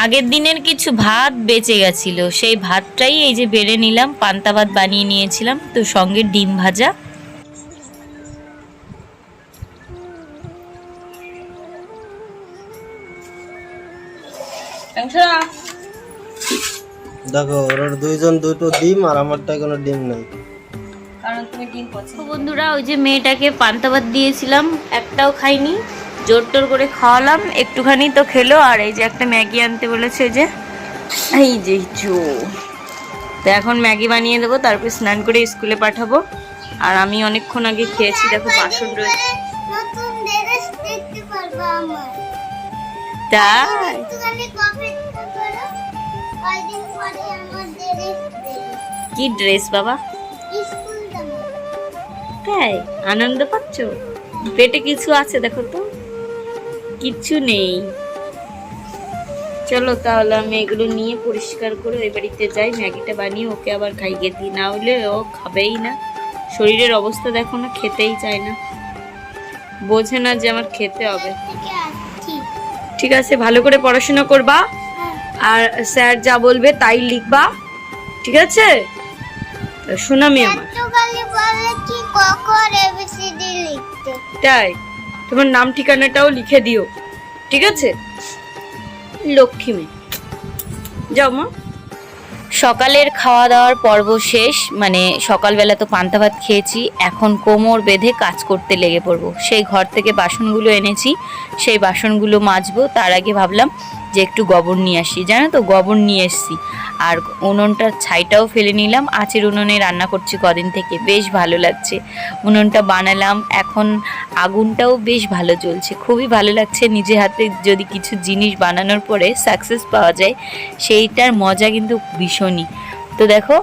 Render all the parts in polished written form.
আগের দিনের কিছু ভাত বেঁচে গেছিল, সেই ভাতটাই এই যে বেড়ে নিলাম, পান্তা ভাত বানিয়ে নিয়েছিলাম, তো সঙ্গে ডিম ভাজা। দেখো ওরা দুইজন দুটো ডিম আর আমারটায় কোনো ডিম নেই, কারণ তুমি ডিম পছন্দ। বন্ধুরা, ওই যে মেয়েটাকে পান্তা ভাত দিয়েছিলাম, একটাও খাইনি, জোর টোর করে খাওয়ালাম, একটুখানি তো খেলো। আর এই যে একটা ম্যাগি আনতে বলেছে, যে এই যে তো এখন ম্যাগি বানিয়ে দেবো, তারপর স্নান করে স্কুলে পাঠাবো। আর আমি অনেকক্ষণ আগে খেয়েছি, দেখো বাসন রয়েছে। তাই কি ড্রেস বাবা? তাই আনন্দ পাচ্ছ? পেটে কিছু আছে দেখো তো? কিচ্ছু নেই। চলো তাহলে আমি এগুলো নিয়ে পরিষ্কার করে ওই বাড়িতে যাই, ম্যাগিটা বানিয়ে ওকে আবার খাইয়ে দিই, না হলে ও খাবেই না। শরীরের অবস্থা দেখো না, খেতেই চায় না, বোঝে না যে আমার খেতে হবে। ঠিক আছে, ভালো করে পড়াশোনা করবা, আর স্যার যা বলবে তাই লিখবা, ঠিক আছে? শোনামি আমার, তাই তোমার নাম ঠিকানাটাও লিখে দিও, ঠিক আছে? লক্ষ্মী মেয়ে, যাও মা। সকালের খাওয়া দাওয়ার পর্ব শেষ, মানে সকালবেলা তো পান্তা ভাত খেয়েছি, এখন কোমর বেঁধে কাজ করতে লেগে পড়বো। সেই ঘর থেকে বাসনগুলো এনেছি, সেই বাসনগুলো মাজবো। তার আগে ভাবলাম যে একটু গোবর নিয়ে আসি, জানো তো গোবর নিয়ে এসছি। আর উনুনটার ছাইটাও ফেলে নিলাম, আঁচের উনুনে রান্না করছি কদিন থেকে, বেশ ভালো লাগছে। উনুনটা বানালাম, এখন আগুনটাও বেশ ভালো জ্বলছে, খুবই ভালো লাগছে। নিজে হাতে যদি কিছু জিনিস বানানোর পরে সাকসেস পাওয়া যায়, সেইটার মজা কিন্তু ভীষণই। তো দেখো,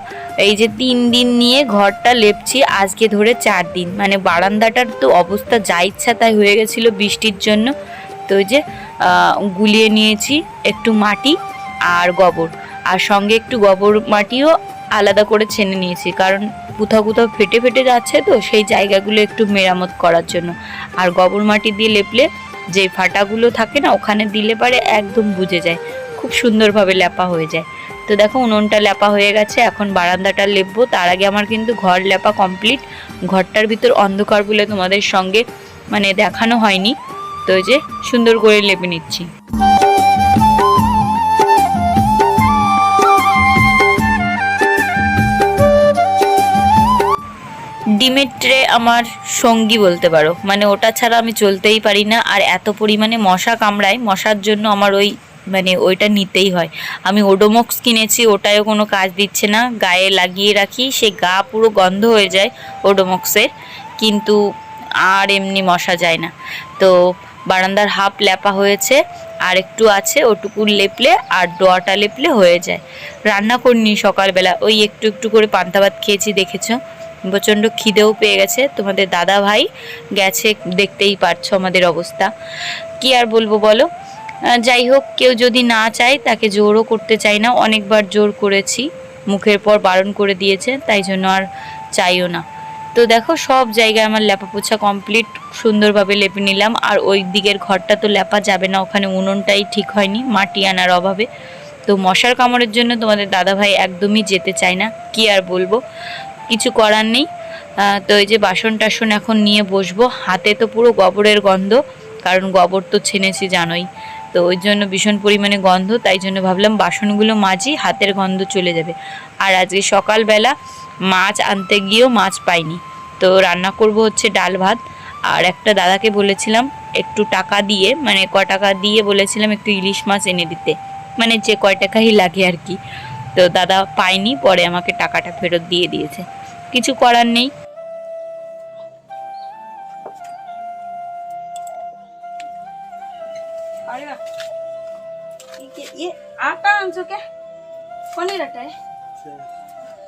এই যে 3 দিন নিয়ে ঘরটা লেপছি, আজকে ধরে 4 দিন, মানে বারান্দাটার তো অবস্থা যা ইচ্ছা তাই হয়ে গেছিলো বৃষ্টির জন্য। তো ওই যে গুলিয়ে নিয়েছি একটু মাটি আর গোবর, আর সঙ্গে একটু গোবর মাটিও আলাদা করে ছেনে নিয়েছি, কারণ কোথাও কোথাও ফেটে ফেটে যাচ্ছে, তো সেই জায়গাগুলো একটু মেরামত করার জন্য। আর গোবর মাটি দিয়ে লেপলে যে ফাটাগুলো থাকে না, ওখানে দিলে পারে একদম বুঝে যায়, খুব সুন্দরভাবে লেপা হয়ে যায়। তো দেখো উনুনটা লেপা হয়ে গেছে, এখন বারান্দাটা লেপবো। তার আগে আমার কিন্তু ঘর লেপা কমপ্লিট। ঘরটার ভিতর অন্ধকার বলে তোমাদের সঙ্গে মানে দেখানো হয়নি, তো ওই যে সুন্দর করে লেপে নিচ্ছি। ডিমের ট্রে আমার সঙ্গী বলতে পারো, মানে ওটা ছাড়া আমি চলতেই পারি না। আর এত পরিমাণে মশা কামড়ায়, মশার জন্য আমার ওই মানে ওইটা নিতেই হয়। আমি ওডোমক্স কিনেছি, ওটাও কোনো কাজ দিচ্ছে না, গায়ে লাগিয়ে রাখি, সে গা পুরো গন্ধ হয়ে যায় ওডোমক্সের, কিন্তু আর এমনি মশা যায় না। তো বারান্দার হাফ লেপা হয়েছে, আর একটু আছে, ওটুকু লেপলে আর ডোয়াটা লেপলে হয়ে যায়। রান্না করিনি সকালবেলা, ওই একটু একটু করে পান্তা ভাত খেয়েছি, দেখেছো? প্রচণ্ড খিদেও পেয়ে গেছে। তোমাদের দাদা ভাই গেছে, দেখতেই পারছো আমাদের অবস্থা, কি আর বলবো বলো। যাই হোক, কেউ যদি না চায় তাকে জোরও করতে চাই না, অনেকবার জোর করেছি, মুখের পর বারণ করে দিয়েছে, তাই জন্য আর চাইও না। তো দেখো সব জায়গায় আমার লেপা পোছা কমপ্লিট, সুন্দরভাবে লেপে নিলাম। আর ওই দিকের ঘরটা তো লেপা যাবে না, ওখানে উনুনটাই ঠিক হয়নি মাটি আনার অভাবে। তো মশার কামড়ের জন্য তোমাদের দাদাভাই একদমই যেতে চায় না, কি আর বলবো, কিছু করার নেই। তো এই যে বাসন টাসন এখন নিয়ে বসবো, হাতে তো পুরো গোবরের গন্ধ, কারণ গোবর তো ছেনেছি জানোই, তো ওই জন্য ভীষণ পরিমাণে গন্ধ, তাই জন্য ভাবলাম বাসনগুলো মাজি, হাতের গন্ধ চলে যাবে। আর আজকে সকালবেলা মাছ আনতে গিয়েও মাছ পাইনি, তো রান্না করব হচ্ছে ডাল ভাত। আর একটা দাদাকে বলেছিলাম একটু টাকা দিয়ে, মানে ক টাকা দিয়ে বলেছিলাম একটু ইলিশ মাছ এনে দিতে, মানে যে কয় টাকাই লাগে আর কি। তো দাদা পাইনি, পরে আমাকে টাকাটা ফেরত দিয়ে দিয়েছে, কিছু করার নেই। আটা আনছো কে? কোনের আটায়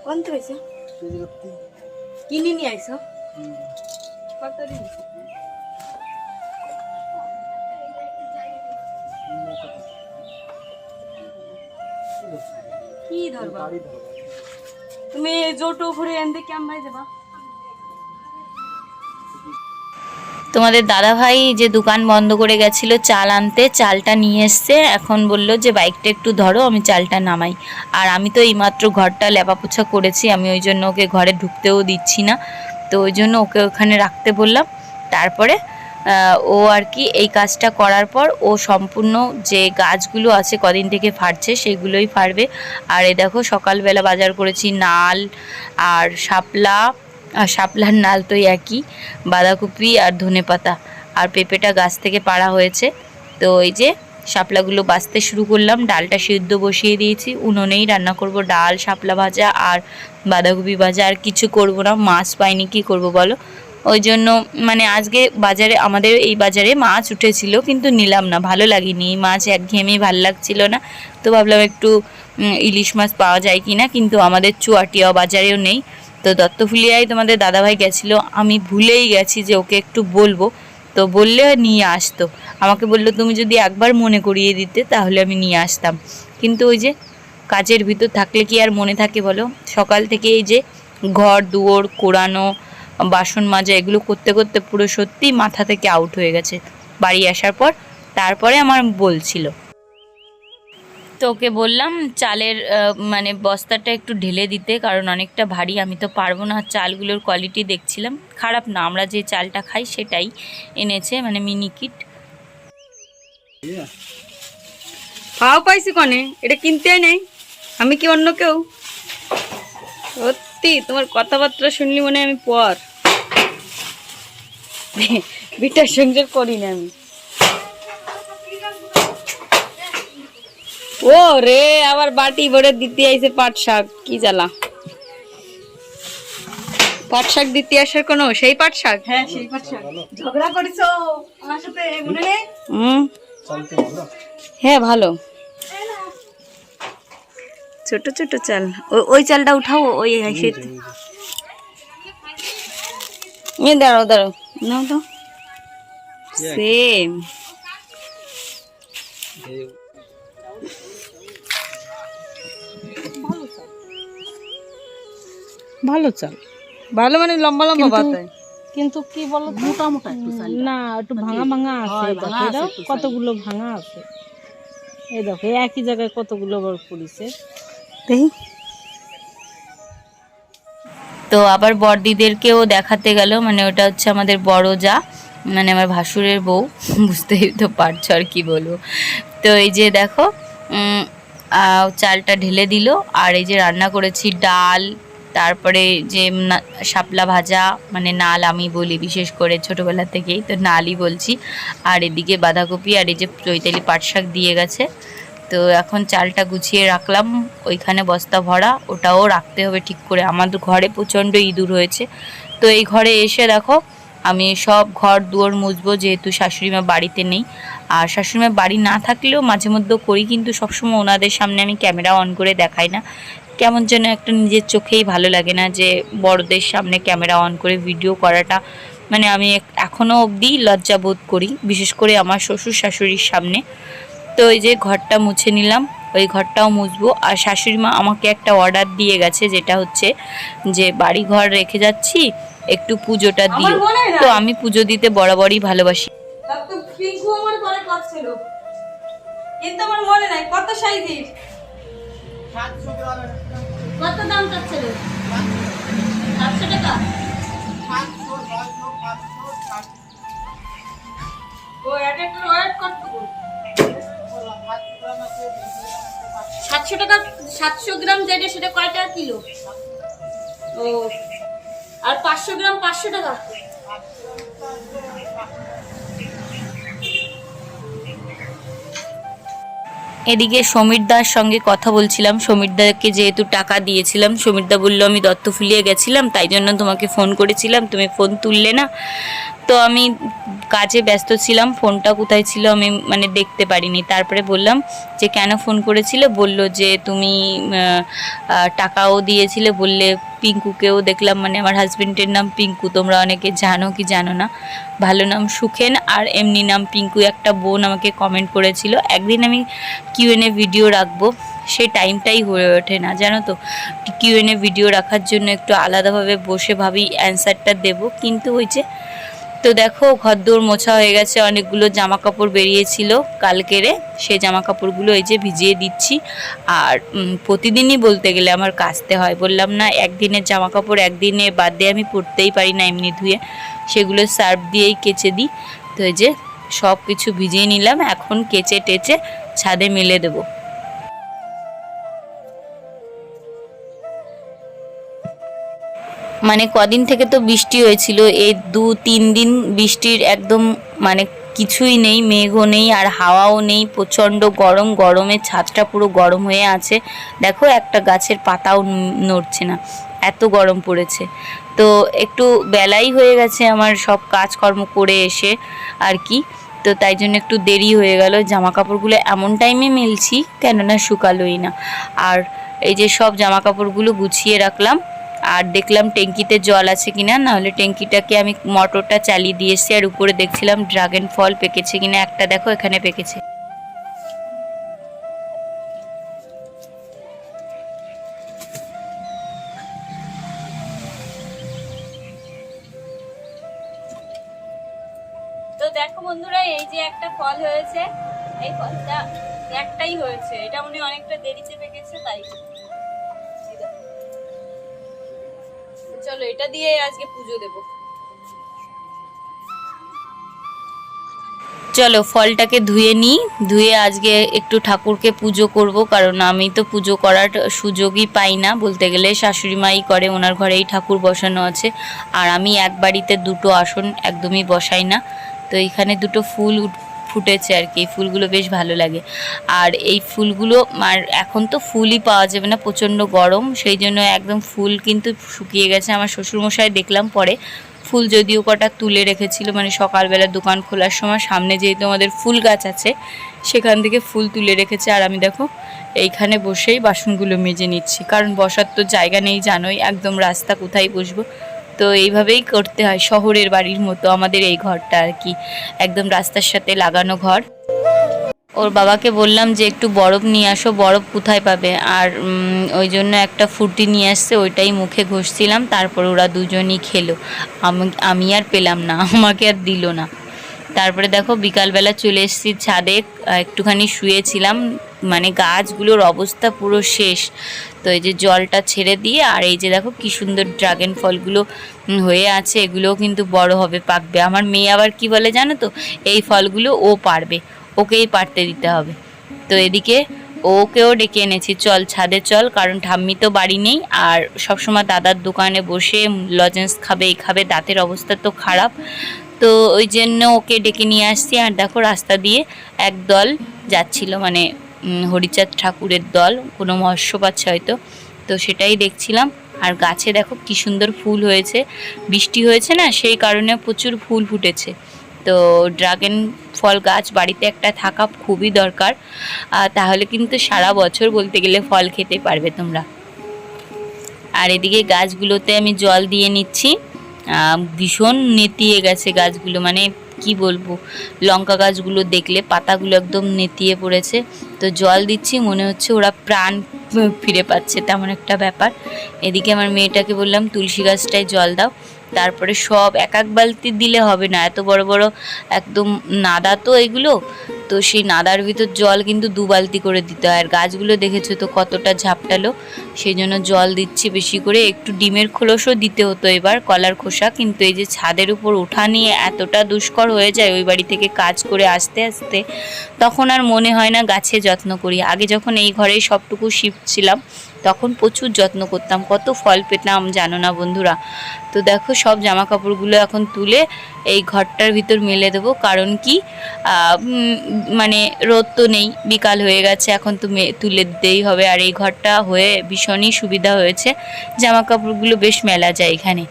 কোন তো হয়েছে? কিনে নিয়ে আইছো? কত দিন? কি ধরবা তুমি? জোটো ঘুরে এনে কেমন ভাই দেবা? তোমাদের দাদাভাই যে দোকান বন্ধ করে গেছিল চাল আনতে, চালটা নিয়ে এসছে। এখন বলল যে বাইকটা একটু ধরো, আমি চালটা নামাই। আর আমি তো এইমাত্র ঘরটা লেপাপোছা করেছি, আমি ওই জন্য ওকে ঘরে ঢুকতেও দিচ্ছি না, তো ওই জন্য ওকে ওখানে রাখতে বললাম। তারপরে ও আর কি এই কাজটা করার পর ও সম্পূর্ণ যে গাছগুলো আছে কদিন থেকে ফাটছে সেগুলোই ফাড়বে। আর এই দেখো সকালবেলা বাজার করেছি নাল আর শাপলা, আর শাপলার নাল তো একই, বাঁধাকপি আর ধনেপাতা, আর পেঁপেটা গাছ থেকে পাড়া হয়েছে। তো এই যে শাপলাগুলো বাছতে শুরু করলাম, ডালটা সিদ্ধ বসিয়ে দিয়েছি, উনুনেই রান্না করব ডাল, শাপলা ভাজা আর বাঁধাকপি ভাজা, আর কিছু করব না, মাছ পাইনি, কি করব বলো। ওই জন্য মানে আজকে বাজারে, আমাদের এই বাজারে মাছ উঠেছিল কিন্তু নিলাম না, ভালো লাগেনি এই মাছ, একঘেয়েমি ভালো লাগছিল না। তো ভাবলাম একটু ইলিশ মাছ পাওয়া যায় কি না, কিন্তু আমাদের চুয়াটিয়া বাজারেও নেই। তো দত্তফুলিয়ায় তোমাদের দাদাভাই গেছিলো, আমি ভুলেই গেছি যে ওকে একটু বলবো, তো বললে নিয়ে আসতো। আমাকে বললো তুমি যদি একবার মনে করিয়ে দিতে তাহলে আমি নিয়ে আসতাম, কিন্তু ওই যে কাজের ভিতর থাকলে কি আর মনে থাকে বলো। সকাল থেকে এই যে ঘর দুয়ার কোড়ানো, বাসন মাজা, এগুলো করতে করতে পুরো সত্যি মাথা থেকে আউট হয়ে গেছে বাড়ি আসার পর। তারপরে আমার বলছিল, তো ওকে বললাম চালের মানে বস্তাটা একটু ঢেলে দিতে, কারণ অনেকটা ভারী, আমি তো পারবো না। চালগুলোর কোয়ালিটি দেখছিলাম, খারাপ না, আমরা যে চালটা খাই সেটাই এনেছে, মানে মিনিকিট। পাও পাইছি কনে, এটা কিনতে নেই, আমি কি অন্য কেউ? সত্যি তোমার কথাবার্তা শুনলি মনে হয় আমি পর বিটার সংসার করি না আমি। ও রে, আবার বাটি ভরে দিতে আইছে পাট শাক, কি জ্বালা। পাট শাক দিতে আসার কোনো সেই পাট শাক? হ্যাঁ সেই পাট শাক। ঝগড়া করেছো আমার সাথে মনে নেই? হ্যাঁ ভালো, ছোট ছোট চাল, ওই চালটা উঠাও, ওই দাঁড়াও দাঁড়াও, নাও তো সেম। ভালো চাল, ভালো মানে লম্বা লম্বা পাতায়, কিন্তু কি বলো মোটা মোটা না, একটু ভাঙা ভাঙা আছে। দেখো দাও কতগুলো ভাঙা আছে, এই দেখো একই জায়গায় কতগুলো বার পড়েছে। দেখি তো আবার বড়দিদেরকেও দেখাতে গেল, মানে ওটা হচ্ছে আমাদের বড় যা, মানে আমার ভাসুরের বউ, বুঝতেই তো পারছো আর কি বলবো। তো এই যে দেখো চালটা ঢেলে দিল, আর এই যে রান্না করেছি ডাল, তারপরে যে শাপলা ভাজা, মানে নাল আমি বলি বিশেষ করে ছোটোবেলা থেকেই, তো নালই বলছি। আর এদিকে বাঁধাকপি, আর এই যে চৈতালি পাট শাক দিয়ে গেছে। তো এখন চালটা গুছিয়ে রাখলাম, ওইখানে বস্তা ভরা, ওটাও রাখতে হবে ঠিক করে। আমাদের ঘরে প্রচণ্ড ইঁদুর হয়েছে, তো এই ঘরে এসে দেখো আমি সব ঘর দুয়ার মুছবো, যেহেতু শাশুড়িমা বাড়িতে নেই। আর শাশুড়িমা বাড়ি না থাকলেও মাঝে মধ্যে করি, কিন্তু সবসময় ওনাদের সামনে আমি ক্যামেরা অন করে দেখাই না, কেমন যেন একটা নিজের চোখেই ভালো লাগে না যে বড়দের সামনে ক্যামেরা অন করে ভিডিও করাটা, মানে আমি এখনও অবধি লজ্জা বোধ করি, বিশেষ করে আমার শ্বশুর শাশুড়ির সামনে। তো এই যে ঘরটা মুছে নিলাম, ওই ঘরটাও মুছবো। আর শাশুড়ি মা আমাকে একটা অর্ডার দিয়ে গেছে, যেটা হচ্ছে যে বাড়ি ঘর রেখে যাচ্ছি, একটু পুজোটা দিও। তো আমি পুজো দিতে বরাবরই ভালোবাসি। কিন্তু আমার মনে নাই কত সাইজের, কত দাম চাচ্ছিল? 700 টাকা। ও এটা একটু ওয়েট করতে, 700 টাকা। 700 গ্রাম যেটা সেটা কয় টাকা কিলো? ও, আর 500 গ্রাম 500 টাকা। এদিকে সমীরদার সঙ্গে কথা বলছিলাম, সমীরদাকে যেহেতু টাকা দিয়েছিলাম, সমীরদা বললো আমি দত্তফুলিয়ে গেছিলাম, তাই জন্য তোমাকে ফোন করেছিলাম, তুমি ফোন তুললে না। তো আমি কাজে ব্যস্ত ছিলাম, ফোনটা কোথায় ছিল আমি মানে দেখতে পারিনি। তারপরে বললাম যে কেন ফোন করেছিলে, বলল যে তুমি টাকাও দিয়েছিলে, বললে পিঙ্কুকেও দেখলাম, মানে আমার হাজবেন্ডের নাম পিঙ্কু, তোমরা অনেকে জানো কি জানো না, ভালো নাম সুখেন, আর এমনি নাম পিঙ্কু। একটা বোন আমাকে কমেন্ট করেছিল, একদিন আমি কিউএনএ ভিডিও রাখবো, সেই টাইমটাই হয়ে ওঠে না জানো তো। কিউএনএ ভিডিও রাখার জন্য একটু আলাদাভাবে বসে ভাবি অ্যান্সারটা দেব, কিন্তু ওই যে তো দেখো ঘরদোর মোছা হয়ে গেছে, অনেকগুলো জামা কাপড় বেরিয়েছিল কালকেরে, সেই জামা কাপড়গুলো এই যে ভিজিয়ে দিচ্ছি। আর প্রতিদিনই বলতে গেলে আমার কাচতে হয়, বললাম না একদিনের জামা কাপড় একদিনে বাদ দিয়ে আমি পরতেই পারি না এমনি ধুয়ে, সেগুলো সার্ফ দিয়েই কেচে দিই। তো এই যে সব কিছু ভিজিয়ে নিলাম, এখন কেচে টেচে ছাদে মেলে দেবো। মানে কদিন থেকে তো বৃষ্টি হয়েছিল, এই 2-3 দিন বৃষ্টির একদম মানে কিছুই নেই, মেঘও নেই আর হাওয়াও নেই, প্রচণ্ড গরম, গরমে ছাদটা পুরো গরম হয়ে আছে। দেখো একটা গাছের পাতাও নড়ছে না, এত গরম পড়েছে। তো একটু বেলাই হয়ে গেছে আমার সব কাজকর্ম করে এসে আর কি, তো তাই জন্য একটু দেরি হয়ে গেল। জামা কাপড়গুলো এমন টাইমে মেলছি কেননা শুকালোই না। আর এই যে সব জামা কাপড়গুলো গুছিয়ে রাখলাম, আর দেখলাম ট্যাঙ্কিতে জল আছে কিনা, নাহলে ট্যাঙ্কিটাকে আমি মোটরটা চালিয়ে দিয়ে এসেছি। আর উপরে দেখছিলাম ড্রাগন ফল পেকেছে কিনা, একটা দেখো এখানে পেকেছে। তো দেখো বন্ধুরা, এই যে একটা ফল হয়েছে, এই ফলটা একটাই হয়েছে, এটা মনে হয় অনেকটা দেরিতে পেকেছে তাই। চলো এটা দিয়ে আজকে পুজো দেব। চলো ফলটাকে ধুয়ে নিই, ধুয়ে আজকে একটু ঠাকুরকে পুজো করব, কারণ আমি তো পুজো করার সুযোগই পাই না বলতে গেলে, শাশুড়ি মাই করে, ওনার ঘরেই ঠাকুর বসানো আছে। আর আমি এক বাড়িতে দুটো আসন একদমই বসাই না। তো এইখানে দুটো ফুল ফুটেছে আর কি, এই ফুলগুলো বেশ ভালো লাগে। আর এই ফুলগুলো আর এখন তো ফুলই পাওয়া যাবে না, প্রচণ্ড গরম, সেই জন্য একদম ফুল কিন্তু শুকিয়ে গেছে। আমার শ্বশুরমশাই দেখলাম পরে ফুল যদিও কটা তুলে রেখেছিল, মানে সকালবেলা দোকান খোলার সময় সামনে যেহেতু আমাদের ফুল গাছ আছে সেখান থেকে ফুল তুলে রেখেছে। আর আমি দেখো এইখানে বসেই বাসনগুলো মেজে নিচ্ছি, কারণ বসার তো জায়গা নেই জানোই, একদম রাস্তা কোথায় বসবো। তো এইভাবেই করতে হয়, শহরের বাড়ির মতো আমাদের এই ঘরটা আর কি, একদম রাস্তার সাথে লাগানো ঘর। ওর বাবাকে বললাম যে একটু বরফ নিয়ে আসো, বরফ কোথায় পাবে, আর ওই জন্য একটা ফুটি নিয়ে আসছে, ওইটাই মুখে ঘষছিলাম, তারপর ওরা দুজনই খেলো, আমি আর পেলাম না, আমাকে আর দিল না। তারপরে দেখো বিকালবেলা চলে এসেছি ছাদে, একটুখানি শুয়েছিলাম, মানে গাছগুলোর অবস্থা পুরো শেষ। তো এই যে জলটা ছেড়ে দিয়ে, আর এই যে দেখো কি সুন্দর ড্রাগন ফলগুলো হয়ে আছে, এগুলোও কিন্তু বড় হবে, পাকবে। আমার মেয়ে আবার কি বলে জানো তো, এই ফলগুলো ও পারবে, ওকেই পারতে দিতে হবে। তো এদিকে ওকেও ডেকে এনেছি, চল ছাদে চল, কারণ ঠাম্মি তো বাড়ি নেই, আর সবসময় দাদার দোকানে বসে লজেন্স খাবে, এই খাবে, দাঁতের অবস্থা তো খারাপ, তো ওই জন্য ওকে ডেকে নিয়ে আসছি। আর দেখো রাস্তা দিয়ে এক দল যাচ্ছিল, মানে হরিচাঁদ ঠাকুরের দল, কোনো মৎস্য পাচ্ছে হয়তো, তো সেটাই দেখছিলাম। আর গাছে দেখো কি সুন্দর ফুল হয়েছে, বৃষ্টি হয়েছে না সেই কারণে প্রচুর ফুল ফুটেছে। তো ড্রাগন ফল গাছ বাড়িতে একটা থাকা খুবই দরকার, তাহলে কিন্তু সারা বছর বলতে গেলে ফল খেতে পারবে তোমরা। আর এদিকে গাছগুলোতে আমি জল দিয়ে নিচ্ছি, ভীষণ নেতিয়ে গেছে গাছগুলো, মানে কি বলবো, লঙ্কা গাছগুলো দেখলে পাতাগুলো একদম নেতিয়ে পড়েছে। তো জল দিচ্ছি, মনে হচ্ছে ওরা প্রাণ ফিরে পাচ্ছে, তেমন একটা ব্যাপার। এদিকে আমার মেয়েটাকে বললাম তুলসী গাছটায় জল দাও, তারপরে সব এক এক বালতি দিলে হবে না, এত বড় বড় একদম নাদা তো এগুলো, তো সেই নাদার ভিতর জল কিন্তু 2 বালতি করে দিতে হয়। আর গাছগুলো দেখেছো তো কতটা ঝাপটালো, সেই জন্য জল দিচ্ছি বেশি করে। একটু ডিমের খোলসও দিতে হতো এবার, কলার খোসা, কিন্তু এই যে ছাদের উপর ওঠা নিয়ে এতটা দুষ্কর হয়ে যায় ওই বাড়ি থেকে কাজ করে আসতে আসতে, তখন আর মনে হয় না গাছে যত্ন করি। আগে যখন এই ঘরেই সবটুকু শিফট ছিলাম তখন প্রচুর যত্ন করতাম, কত ফল পেতাম জানো না বন্ধুরা। তো দেখো সব জামা কাপড়গুলো এখন তুলে এই ঘরটার ভিতর মেলে দেবো, কারণ কি মানে রোদ তো নেই, বিকাল হয়ে গেছে, এখন তো তুলে দিতেই হবে। আর এই ঘরটা হয়ে ভীষণই সুবিধা হয়েছে, জামা কাপড়গুলো বেশ মেলা যায় এখানে।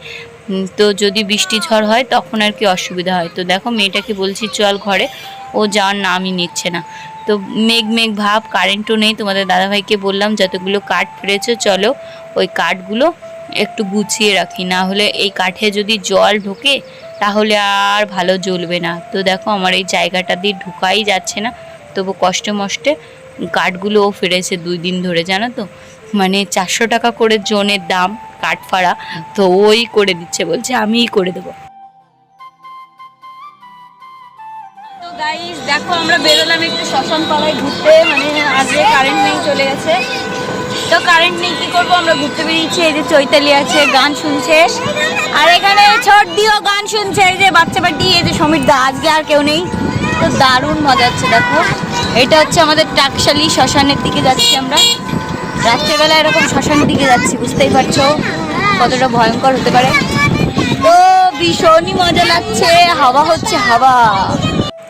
তো যদি বৃষ্টি ঝড় হয় তখন আর কি অসুবিধা হয়। তো দেখো মেয়েটাকে বলছি চল ঘরে, ও যাওয়ার নামই নিচ্ছে না। তো মেঘ মেঘ ভাব, কারেন্টও নেই। তোমাদের দাদাভাইকে বললাম যতগুলো কাঠ ফেলেছো চলো ওই কাঠগুলো একটু গুছিয়ে রাখি, না হলে এই কাঠে যদি জল ঢোকে তাহলে আর ভালো জ্বলবে না। তো দেখো আমার এই জায়গাটা দিয়ে ঢুকাই যাচ্ছে না, তবু কষ্টে মষ্টে কাঠগুলোও ফেরেছে 2 দিন ধরে, জানো তো, মানে 400 টাকা করে জনের দাম কাঠ ফাড়া, তো ওই করে দিচ্ছে, বলছে আমিই করে দেবো। গাইস দেখো আমরা বেরোলাম একটু শ্মশান পাড়ায় ঘুরতে, মানে আজকে কারেন্ট নেই, চলে গেছে। তো কারেন্ট নেই কি করবো, আমরা ঘুরতে বেরিয়েছি। এই যে চৈতালি আছে গান শুনছে, আর এখানে ছোট দিও গান শুনছে, এই যে বাচ্চা পাটি, এই যে সমীর দা, আজকে আর কেউ নেই। তো দারুণ মজা হচ্ছে। দেখো এটা হচ্ছে আমাদের টাকশালী, শ্মশানের দিকে যাচ্ছি আমরা। রাত্রেবেলা এরকম শ্মশানের দিকে যাচ্ছি, বুঝতেই পারছো কতটা ভয়ঙ্কর হতে পারে। তো ভীষণই মজা লাগছে, হাওয়া হচ্ছে হাওয়া।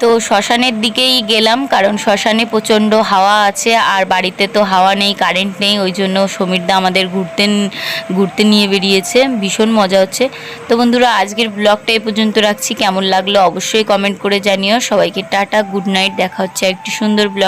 তো শ্মশানের দিকেই গেলাম, কারণ শ্মশানে প্রচণ্ড হাওয়া আছে, আর বাড়িতে তো হাওয়া নেই, কারেন্ট নেই, ওই জন্য সমীরদা আমাদের ঘুরতে নিয়ে বেরিয়েছে। ভীষণ মজা হচ্ছে। তো বন্ধুরা, আজকের ব্লগটা এই পর্যন্ত রাখছি। কেমন লাগলো অবশ্যই কমেন্ট করে জানিও। সবাইকে টাটা, গুড নাইট। দেখা হচ্ছে একটি সুন্দর ব্লগ।